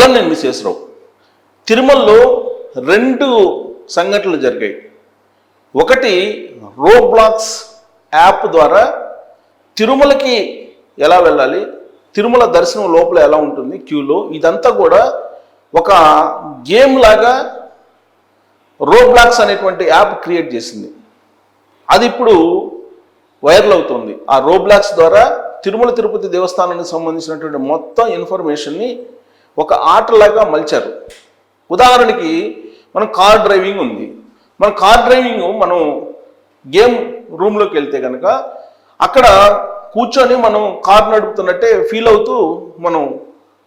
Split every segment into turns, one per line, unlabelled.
వల్లనేని విశ్వేశ్వరరావు. తిరుమలలో 2 సంఘటనలు జరిగాయి. ఒకటి, రోబ్లాక్స్ యాప్ ద్వారా తిరుమలకి ఎలా వెళ్ళాలి, తిరుమల దర్శనం లోపల ఎలా ఉంటుంది క్యూలో, ఇదంతా కూడా ఒక గేమ్ లాగా రోబ్లాక్స్ అనేటువంటి యాప్ క్రియేట్ చేసింది. అది ఇప్పుడు వైరల్ అవుతుంది. ఆ రోబ్లాక్స్ ద్వారా తిరుమల తిరుపతి దేవస్థానానికి సంబంధించినటువంటి మొత్తం ఇన్ఫర్మేషన్ని ఒక ఆటలాగా మలిచారు. ఉదాహరణకి మనం కార్ డ్రైవింగ్ ఉంది. మనం గేమ్ రూమ్లోకి వెళ్తే కనుక అక్కడ కూర్చొని మనం కార్ నడుపుతున్నట్టే ఫీల్ అవుతూ మనం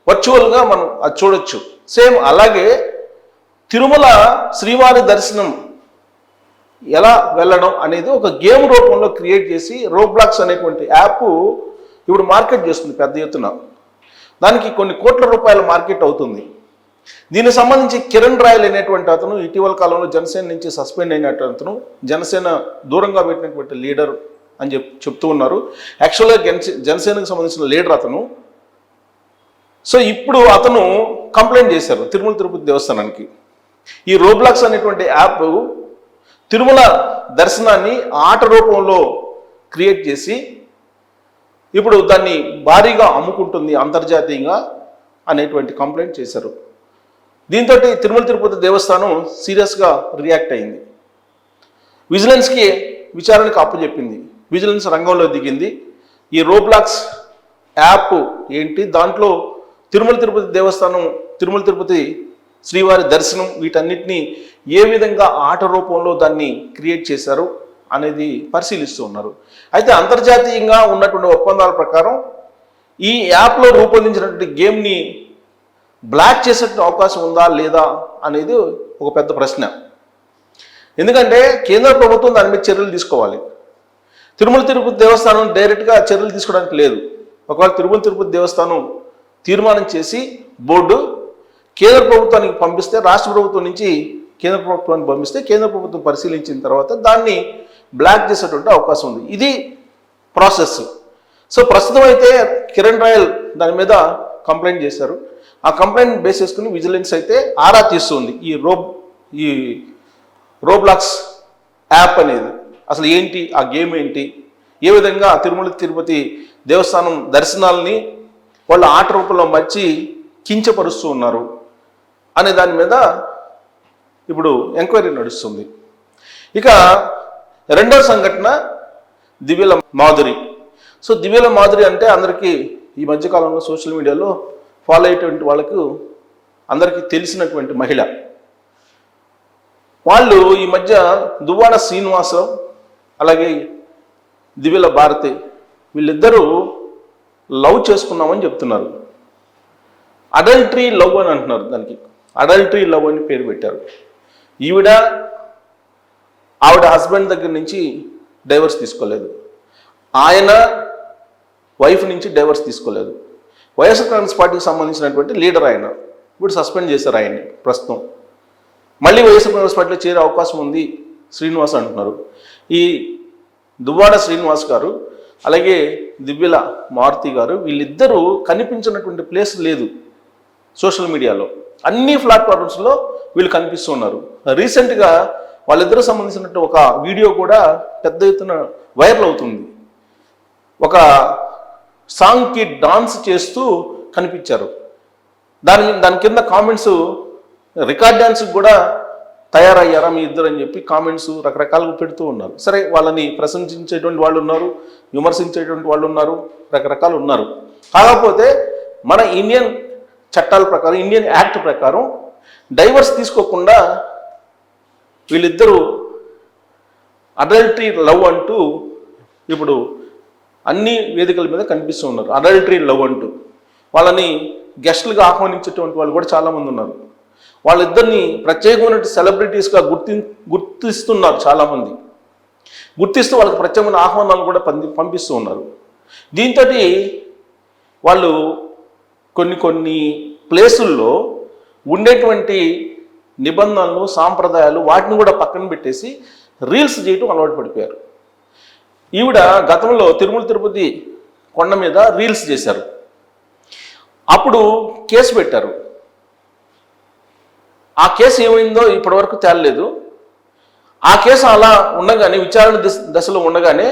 వర్చువల్గా మనం అది చూడొచ్చు. సేమ్ అలాగే తిరుమల శ్రీవారి దర్శనం ఎలా వెళ్ళడం అనేది ఒక గేమ్ రూపంలో క్రియేట్ చేసి రోబ్లాక్స్ అనేటువంటి యాప్ ఇప్పుడు మార్కెట్ చేస్తుంది పెద్ద ఎత్తున. దానికి కొన్ని కోట్ల రూపాయల మార్కెట్ అవుతుంది. దీనికి సంబంధించి కిరణ్ రాయల్ అనేటువంటి అతను ఇటీవల కాలంలో జనసేన నుంచి సస్పెండ్ అయినటువంటి అతను, జనసేన దూరంగా పెట్టినటువంటి లీడర్ అని చెప్తూ ఉన్నారు. యాక్చువల్గా జనసేనకు సంబంధించిన లీడర్ అతను. సో ఇప్పుడు అతను కంప్లైంట్ చేశారు తిరుమల తిరుపతి దేవస్థానానికి. ఈ రోబ్లాక్స్ అనేటువంటి యాప్ తిరుమల దర్శనాన్ని ఆట రూపంలో క్రియేట్ చేసి ఇప్పుడు దాన్ని భారీగా అమ్ముకుంటుంది అంతర్జాతీయంగా అనేటువంటి కంప్లైంట్ చేశారు. దీంతో తిరుమల తిరుపతి దేవస్థానం సీరియస్గా రియాక్ట్ అయింది. విజిలెన్స్కి విచారణకు అప్పచెప్పింది. విజిలెన్స్ రంగంలో దిగింది. ఈ రోబ్లాక్స్ యాప్ ఏంటి, దాంట్లో తిరుమల తిరుపతి దేవస్థానం, తిరుమల తిరుపతి శ్రీవారి దర్శనం, వీటన్నిటినీ ఏ విధంగా ఆట రూపంలో దాన్ని క్రియేట్ చేశారు అనేది పరిశీలిస్తూ ఉన్నారు. అయితే అంతర్జాతీయంగా ఉన్నటువంటి ఒప్పందాల ప్రకారం ఈ యాప్లో రూపొందించినటువంటి గేమ్ని బ్లాక్ చేసేటువంటి అవకాశం ఉందా లేదా అనేది ఒక పెద్ద ప్రశ్న. ఎందుకంటే కేంద్ర ప్రభుత్వం దాని మీద చర్యలు తీసుకోవాలి. తిరుమల తిరుపతి దేవస్థానం డైరెక్ట్గా చర్యలు తీసుకోవడానికి లేదు. ఒకవేళ తిరుమల తిరుపతి దేవస్థానం తీర్మానం చేసి బోర్డు కేంద్ర ప్రభుత్వానికి పంపిస్తే, రాష్ట్ర ప్రభుత్వం నుంచి కేంద్ర ప్రభుత్వానికి పంపిస్తే కేంద్ర ప్రభుత్వం పరిశీలించిన తర్వాత దాన్ని బ్లాక్ చేసేటువంటి అవకాశం ఉంది. ఇది ప్రాసెస్. సో ప్రస్తుతం అయితే కిరణ్ రాయల్ దాని మీద కంప్లైంట్ చేశారు. ఆ కంప్లైంట్ బేస్ చేసుకుని విజిలెన్స్ అయితే ఆరా తీస్తుంది. ఈ రోబ్లాక్స్ యాప్ అనేది అసలు ఏంటి, ఆ గేమ్ ఏంటి, ఏ విధంగా తిరుమల తిరుపతి దేవస్థానం దర్శనాలని వాళ్ళు ఆట రూపంలో మర్చి కించపరుస్తూ ఉన్నారు అనే దాని మీద ఇప్పుడు ఎంక్వైరీ నడుస్తుంది. ఇక రెండవ సంఘటన దివ్యల మాధురి. సో దివ్యల మాధురి అంటే అందరికీ ఈ మధ్యకాలంలో సోషల్ మీడియాలో ఫాలో అయ్యేటువంటి వాళ్ళకు అందరికీ తెలిసినటువంటి మహిళ. వాళ్ళు ఈ మధ్య దువ్వాడ శ్రీనివాసరావు అలాగే దివ్యల భారతి వీళ్ళిద్దరూ లవ్ చేసుకున్నామని చెప్తున్నారు. అడల్టరీ లవ్ అని అంటున్నారు. దానికి అడల్టరీ లవ్ అని పేరు పెట్టారు. ఆవిడ హస్బెండ్ దగ్గర నుంచి డైవర్స్ తీసుకోలేదు, ఆయన వైఫ్ నుంచి డైవర్స్ తీసుకోలేదు. వైఎస్ఆర్ కాంగ్రెస్ పార్టీకి సంబంధించినటువంటి లీడర్ ఆయన. ఇప్పుడు సస్పెండ్ చేశారు ఆయన్ని. ప్రస్తుతం మళ్ళీ వైఎస్ఆర్ కాంగ్రెస్ పార్టీలో చేరే అవకాశం ఉంది శ్రీనివాస్ అంటున్నారు. ఈ దువ్వాడ శ్రీనివాస్ గారు అలాగే దివ్యల మారుతి గారు వీళ్ళిద్దరూ కనిపించినటువంటి ప్లేస్ లేదు సోషల్ మీడియాలో. అన్ని ప్లాట్ఫామ్స్లో వీళ్ళు కనిపిస్తూ ఉన్నారు. రీసెంట్గా వాళ్ళిద్దరూ సంబంధించినట్టు ఒక వీడియో కూడా పెద్ద ఎత్తున వైరల్ అవుతుంది. ఒక సాంగ్కి డాన్స్ చేస్తూ కనిపించారు. దాని కింద కామెంట్స్ రికార్డ్ డాన్స్కి కూడా తయారయ్యారా మీ ఇద్దరు అని చెప్పి కామెంట్స్ రకరకాలుగా పెడుతూ ఉన్నారు. సరే, వాళ్ళని ప్రశంసించేటువంటి వాళ్ళు ఉన్నారు, విమర్శించేటువంటి వాళ్ళు ఉన్నారు, రకరకాలు ఉన్నారు. కాకపోతే మన ఇండియన్ చట్టాల ప్రకారం, ఇండియన్ యాక్ట్ ప్రకారం డైవర్స్ తీసుకోకుండా వీళ్ళిద్దరూ అడల్టరీ లవ్ అంటూ ఇప్పుడు అన్ని వేదికల మీద కనిపిస్తూ ఉన్నారు. అడల్టరీ లవ్ అంటూ వాళ్ళని గెస్టులుగా ఆహ్వానించేటువంటి వాళ్ళు కూడా చాలామంది ఉన్నారు. వాళ్ళిద్దరిని ప్రత్యేకమైన సెలబ్రిటీస్గా గుర్తిస్తున్నారు చాలామంది. గుర్తిస్తూ వాళ్ళకి ప్రత్యేకమైన ఆహ్వానాలు కూడా పంపిస్తూ ఉన్నారు. దీంతో వాళ్ళు కొన్ని ప్లేసుల్లో ఉండేటువంటి నిబంధనలు, సాంప్రదాయాలు వాటిని కూడా పక్కన పెట్టేసి రీల్స్ చేయటం అలవాటు పడిపోయారు. ఈవిడ గతంలో తిరుమల తిరుపతి కొండ మీద రీల్స్ చేశారు. అప్పుడు కేసు పెట్టారు. ఆ కేసు ఏమైందో ఇప్పటివరకు తేలలేదు. ఆ కేసు అలా ఉండగానే, విచారణ దశలో ఉండగానే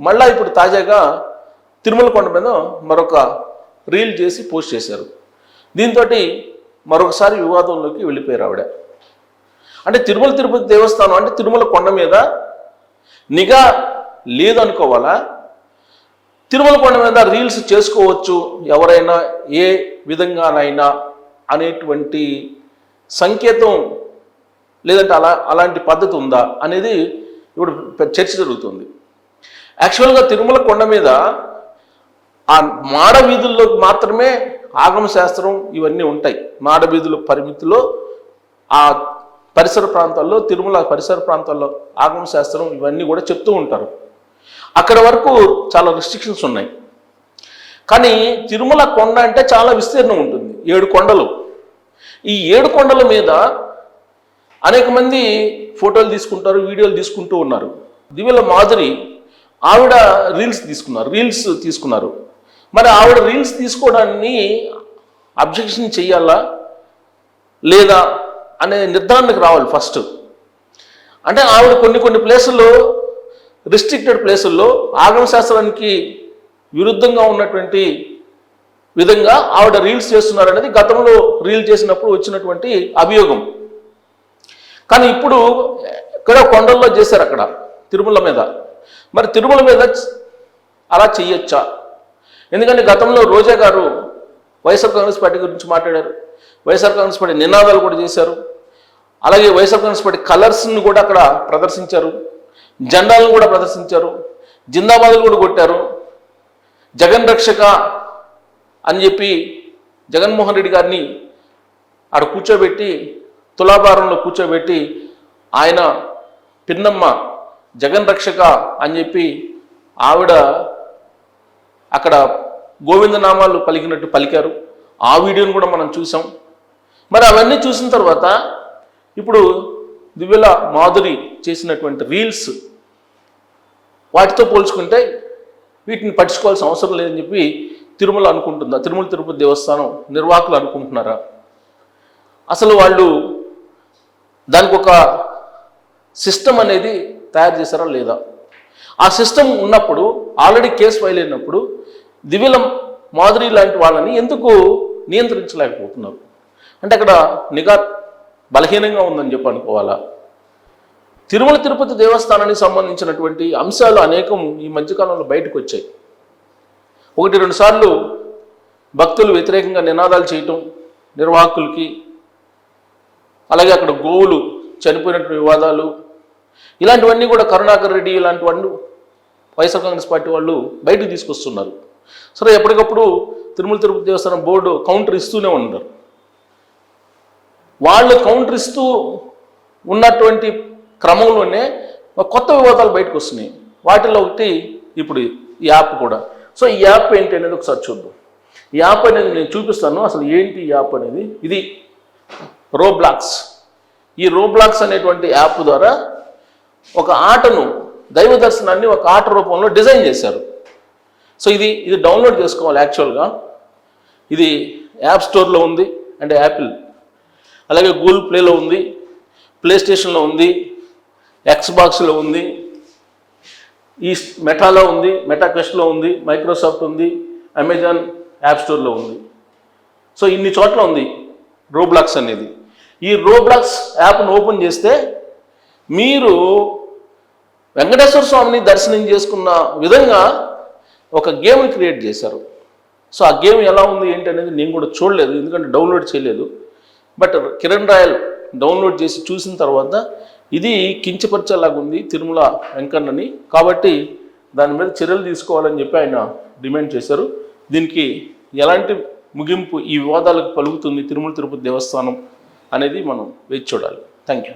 మళ్ళీ ఇప్పుడు తాజాగా తిరుమల కొండ మీద మరొక రీల్ చేసి పోస్ట్ చేశారు. దీంతో మరొకసారి వివాదంలోకి వెళ్ళిపోయారు ఆవిడ. అంటే తిరుమల తిరుపతి దేవస్థానం అంటే తిరుమల కొండ మీద నిఘా లేదనుకోవాలా? తిరుమల కొండ మీద రీల్స్ చేసుకోవచ్చు ఎవరైనా ఏ విధంగానైనా అనేటువంటి సంకేతం, లేదంటే అలాంటి పద్ధతి ఉందా అనేది ఇప్పుడు చర్చ జరుగుతుంది. యాక్చువల్గా తిరుమల కొండ మీద ఆ మాడ వీధుల్లో మాత్రమే ఆగమ శాస్త్రం ఇవన్నీ ఉంటాయి. మాడ వీధుల పరిమితిలో ఆ పరిసర ప్రాంతాల్లో, తిరుమల పరిసర ప్రాంతాల్లో ఆగమ శాస్త్రం ఇవన్నీ కూడా చెప్తూ ఉంటారు. అక్కడ వరకు చాలా రిస్ట్రిక్షన్స్ ఉన్నాయి. కానీ తిరుమల కొండ అంటే చాలా విస్తీర్ణం ఉంటుంది, 7 కొండలు. ఈ 7 కొండల మీద అనేక మంది ఫోటోలు తీసుకుంటారు, వీడియోలు తీసుకుంటూ ఉన్నారు. దివ్యల మాధురి ఆవిడ రీల్స్ తీసుకున్నారు. మరి ఆవిడ రీల్స్ తీసుకోవడాన్ని అబ్జెక్షన్ చెయ్యాలా లేదా అనే నిర్ధారణకు రావాలి ఫస్ట్. అంటే ఆవిడ కొన్ని ప్లేసుల్లో, రిస్ట్రిక్టెడ్ ప్లేసుల్లో ఆగమశాస్త్రానికి విరుద్ధంగా ఉన్నటువంటి విధంగా ఆవిడ రీల్స్ చేస్తున్నారనేది గతంలో రీల్ చేసినప్పుడు వచ్చినటువంటి అభియోగం. కానీ ఇప్పుడు ఇక్కడ కొండల్లో చేశారు, అక్కడ తిరుమల మీద. మరి తిరుమల మీద అలా చెయ్యొచ్చా? ఎందుకంటే గతంలో రోజా గారు వైఎస్ఆర్ కాంగ్రెస్ పార్టీ గురించి మాట్లాడారు, వైఎస్ఆర్ కాంగ్రెస్ పార్టీ నినాదాలు కూడా చేశారు. అలాగే వైఎస్ఆర్ కాంగ్రెస్ పార్టీ కలర్స్ని కూడా అక్కడ ప్రదర్శించారు, జెండాలను కూడా ప్రదర్శించారు, జిందాబాదులు కూడా కొట్టారు. జగన్ రక్షక అని చెప్పి జగన్మోహన్ రెడ్డి గారిని ఆడ కూర్చోబెట్టి, తులాభారంలో కూర్చోబెట్టి ఆయన పిన్నమ్మ జగన్ రక్షక అని చెప్పి ఆవిడ అక్కడ గోవిందనామాలు పలికినట్టు పలికారు. ఆ వీడియోని కూడా మనం చూసాం. మరి అవన్నీ చూసిన తర్వాత ఇప్పుడు దివ్యల మాధురి చేసినటువంటి రీల్స్ వాటితో పోల్చుకుంటే వీటిని పట్టించుకోవాల్సిన అవసరం లేదని చెప్పి తిరుమల అనుకుంటుందా? తిరుమల తిరుపతి దేవస్థానం నిర్వాహకులు అనుకుంటున్నారా? అసలు వాళ్ళు దానికి ఒక సిస్టమ్ అనేది తయారు చేశారా లేదా? ఆ సిస్టమ్ ఉన్నప్పుడు, ఆల్రెడీ కేసు ఫైల్ అయినప్పుడు దివ్యల మాధురి లాంటి వాళ్ళని ఎందుకు నియంత్రించలేకపోతున్నారు? అంటే అక్కడ నిఘా బలహీనంగా ఉందని చెప్పి అనుకోవాలా? తిరుమల తిరుపతి దేవస్థానానికి సంబంధించినటువంటి అంశాలు అనేకం ఈ మధ్యకాలంలో బయటకు వచ్చాయి. 1-2 సార్లు భక్తులు వ్యతిరేకంగా నినాదాలు చేయటం నిర్వాహకులకి, అలాగే అక్కడ గోవులు చనిపోయినటువంటి వివాదాలు, ఇలాంటివన్నీ కూడా కరుణాకర్ రెడ్డి ఇలాంటి వాళ్ళు వైఎస్ఆర్ కాంగ్రెస్ పార్టీ వాళ్ళు బయటకు తీసుకొస్తున్నారు. సరే, ఎప్పటికప్పుడు తిరుమల తిరుపతి దేవస్థానం బోర్డు కౌంటర్ ఇస్తూనే ఉన్నారు. వాళ్ళు కౌంటర్ ఇస్తూ ఉన్నటువంటి క్రమంలోనే కొత్త వివాదాలు బయటకు వస్తున్నాయి. వాటిలో ఒకటి ఇప్పుడు ఈ యాప్ కూడా. సో ఈ యాప్ ఏంటి అనేది ఒకసారి చూద్దాం. ఈ యాప్ అనేది నేను చూపిస్తాను. అసలు ఏంటి ఈ యాప్ అనేది? ఇది రోబ్లాక్స్. ఈ రోబ్లాక్స్ అనేటువంటి యాప్ ద్వారా ఒక ఆటను, దైవ దర్శనాన్ని ఒక ఆట రూపంలో డిజైన్ చేశారు. సో ఇది డౌన్లోడ్ చేసుకోవాలి. యాక్చువల్గా ఇది యాప్ స్టోర్లో ఉంది, అంటే యాపిల్, అలాగే గూగుల్ ప్లేలో ఉంది, ప్లే స్టేషన్లో ఉంది, ఎక్స్బాక్స్లో ఉంది, ఈ మెటాలో ఉంది, మెటా క్వెస్ట్లో ఉంది, మైక్రోసాఫ్ట్ ఉంది, అమెజాన్ యాప్ స్టోర్లో ఉంది. సో ఇన్ని చోట్ల ఉంది రోబ్లాక్స్ అనేది. ఈ రోబ్లాక్స్ యాప్ను ఓపెన్ చేస్తే మీరు వెంకటేశ్వర స్వామిని దర్శనం చేసుకున్న విధంగా ఒక గేమ్ని క్రియేట్ చేశారు. సో ఆ గేమ్ ఎలా ఉంది ఏంటి అనేది నేను కూడా చూడలేదు, ఎందుకంటే డౌన్లోడ్ చేయలేదు. బట్ కిరణ్ రాయల్ డౌన్లోడ్ చేసి చూసిన తర్వాత ఇది కించపరిచేలాగా ఉంది తిరుమల వెంకన్నని, కాబట్టి దాని మీద చర్యలు తీసుకోవాలని చెప్పి ఆయన డిమాండ్ చేశారు. దీనికి ఎలాంటి ముగింపు ఈ వివాదాలకు పలుకుతుంది తిరుమల తిరుపతి దేవస్థానం అనేది మనం వేచి చూడాలి. Thank you.